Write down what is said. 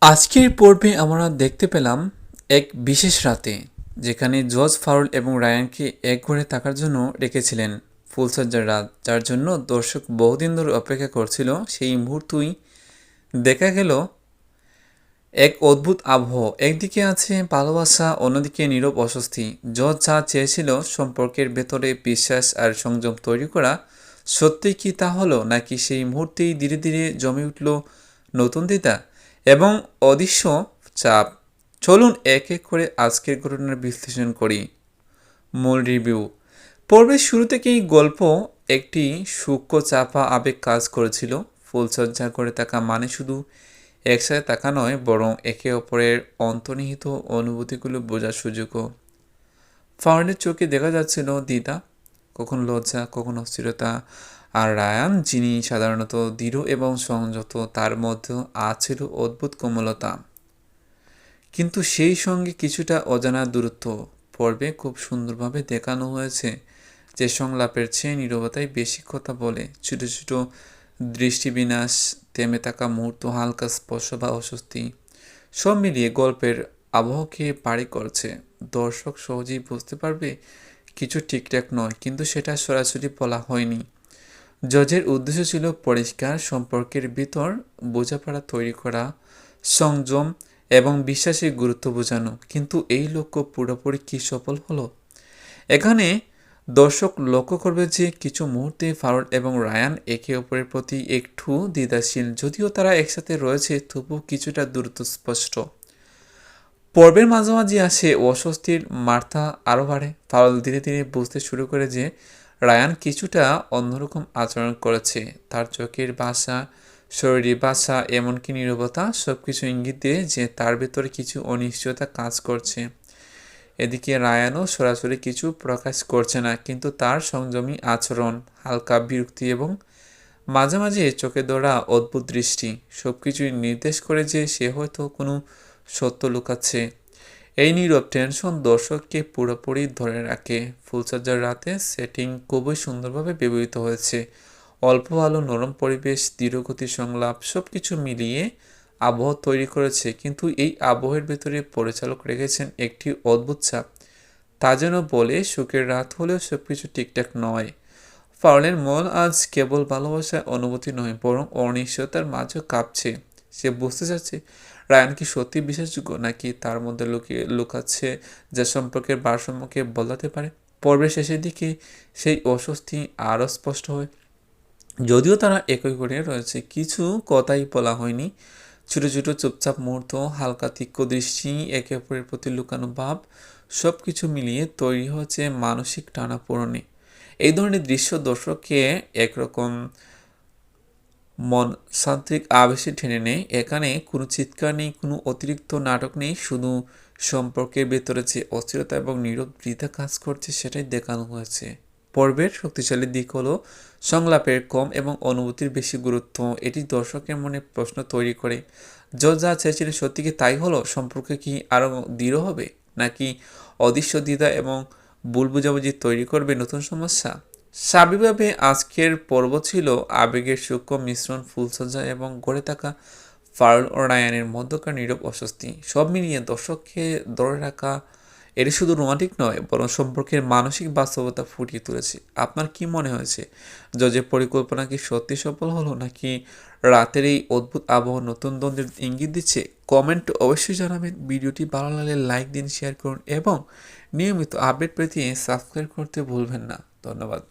আজকের পর্বে আমরা দেখতে পেলাম এক বিশেষ রাতে যেখানে জর্জ ফাউল এবং রায়ানকে এক ঘরে থাকার জন্য রেখেছিলেন ফুলসজ্জার রাত, যার জন্য দর্শক বহুদিন ধরে অপেক্ষা করছিল। সেই মুহূর্তই দেখা গেল এক অদ্ভুত আবহ। একদিকে আছে ভালোবাসা, অন্যদিকে নীরব অস্বস্তি। জর্জ যা চেয়েছিল সম্পর্কের ভেতরে বিশ্বাস আর সংযম তৈরি করা, সত্যি কি তা হলো, নাকি সেই মুহূর্তেই ধীরে ধীরে জমে উঠল নতুন দ্বিধা এবং অদৃশ্য চাপ? চলুন এক এক করে আজকের ঘটনার বিশ্লেষণ করি। মূল রিভিউ। পর্বের শুরু থেকেই গল্প একটি সূক্ষ্ম চাপা আবেগ কাজ করেছিল। ফুলসজ্জা করে থাকা মানে শুধু একসাথে থাকা নয়, বরং একে অপরের অন্তর্নিহিত অনুভূতিগুলো বোঝার সুযোগও। ফাউন্ডের চোখে দেখা যাচ্ছিল দ্বিধা, কখন লজ্জা, কখন অস্থিরতা। আর রায়ান, যিনি সাধারণত দৃঢ় এবং সংযত, তার মধ্যে আছিল অদ্ভুত কোমলতা, কিন্তু সেই সঙ্গে কিছুটা অজানা দূরত্ব। পর্বে খুব সুন্দরভাবে দেখানো হয়েছে যে সংলাপের চেয়ে নীরবতাই বেশি কথা বলে। ছোট ছোট দৃষ্টিবিন্যাস, থেমে থাকা মুহূর্ত, হালকা স্পর্শ বা অস্বস্তি, সব মিলিয়ে গল্পের আবহকে পাড়ি করছে। দর্শক সহজেই বুঝতে পারবে কিছু ঠিকঠাক নয়, কিন্তু সেটা সরাসরি বলা হয়নি। জজের উদ্দেশ্য ছিল পরিষ্কার, সম্পর্কের ভিতর বোঝাপড়া তৈরি করা, সংযম এবং বিশ্বাসের গুরুত্ব বোঝানো। কিন্তু এই লক্ষ্য পুরোপুরি কি সফল হলো? এখানে দর্শক লক্ষ্য করবে যে কিছু মুহূর্তে ফারুল এবং রায়ান একে অপরের প্রতি একটু দ্বিধাশীল। যদিও তারা একসাথে রয়েছে, তবু কিছুটা দূরত্ব স্পষ্ট। পর্বের মাঝামাঝি আসে অস্বস্তির মাত্রা আরও বাড়ে। ফারুল ধীরে ধীরে বুঝতে শুরু করে যে রায়ান কিছুটা অন্যরকম আচরণ করেছে। তার চোখের ভাষা, শরীরী ভাষা, এমনকি নীরবতা, সবকিছু ইঙ্গিত দিয়ে যে তার ভেতরে কিছু অনিশ্চয়তা কাজ করছে। এদিকে রায়ানও সরাসরি কিছু প্রকাশ করছে না, কিন্তু তার সংযমী আচরণ, হালকা বিরক্তি এবং মাঝে মাঝে চোখে ধরা অদ্ভুত দৃষ্টি সবকিছুই নির্দেশ করে যে সে হয়তো কোনো সত্য লুকাচ্ছে। এই নীরব টেনশন দর্শককে পুরোপুরি ধরে রাখে। ফুলসজ্জার রাতে সেটিং খুবই সুন্দরভাবে ব্যবহৃত হয়েছে। অল্প আলো, নরম পরিবেশ, ধীরগতি সংলাপ, সব কিছু মিলিয়ে আবহ তৈরি করেছে। কিন্তু এই আবহের ভেতরে পরিচালক রেখেছেন একটি অদ্ভুত চাপ। তা যেন বলে সুখের রাত হলেও সবকিছু ঠিকঠাক নয়। ফাউলের মন আজ কেবল ভালোবাসার অনুভূতি নয়, বরং অনিশ্চয়তার মাঝে কাঁপছে। সে বুঝতে চাচ্ছে রায়ান কি সত্যি বিশ্বাসযোগ্য, নাকি তার মধ্যে লুকাচ্ছে যা সম্পর্কের ভারসাম্যকে বদলাতে পারে। পর্বের শেষের দিকে সেই অস্বস্তি আরও স্পষ্ট হয়। যদিও তারা একই ঘরে রয়েছে, কিছু কথাই বলা হয়নি। ছোটো ছোটো চুপচাপ মুহূর্ত, হালকা তীক্ষ্ণ দৃষ্টি, একে অপরের প্রতি লুকানো ভাব, সব কিছু মিলিয়ে তৈরি হচ্ছে মানসিক টানাপোড়েনে। এই ধরনের দৃশ্য দর্শককে একরকম মনস্তাত্ত্বিক আবেশে টেনে নেয়। এখানে কোনো চিৎকার নেই, কোনো অতিরিক্ত নাটক নেই, শুধু সম্পর্কের ভেতরে যে অস্থিরতা এবং নীরব দ্বিধা কাজ করছে সেটাই দেখানো হয়েছে। পর্বের শক্তিশালী দিক হলো সংলাপের কম এবং অনুভূতির বেশি গুরুত্ব। এটি দর্শকের মনে প্রশ্ন তৈরি করে, যা চেয়েছিলেন সত্যি কি তাই হলো? সম্পর্কে কি আরও দৃঢ় হবে, নাকি অদৃশ্য দ্বিধা এবং ভুল বুঝাবুঝি তৈরি করবে নতুন সমস্যা? স্বাভাবিকভাবে আজকের পর্ব ছিল আবেগের সূক্ষ্ম মিশ্রণ, ফুলসজ্জা এবং গড়ে থাকা ফারুল ও রায়ানের মধ্যকার নীরব অস্বস্তি, সব মিলিয়ে দর্শককে ধরে রাখা। এটি শুধু রোমান্টিক নয়, বরং সম্পর্কের মানসিক বাস্তবতা ফুটিয়ে তুলেছে। আপনার কি মনে হয়েছে? জজের পরিকল্পনা কি সত্যি সফল হলো, নাকি রাতের এই অদ্ভুত আবহাওয়া নতুন দ্বন্দ্বের ইঙ্গিত দিচ্ছে? কমেন্ট অবশ্যই জানাবেন। ভিডিওটি ভালো লাগলে লাইক দিন, শেয়ার করুন এবং নিয়মিত আপডেট পেতে সাবস্ক্রাইব করতে ভুলবেন না। ধন্যবাদ।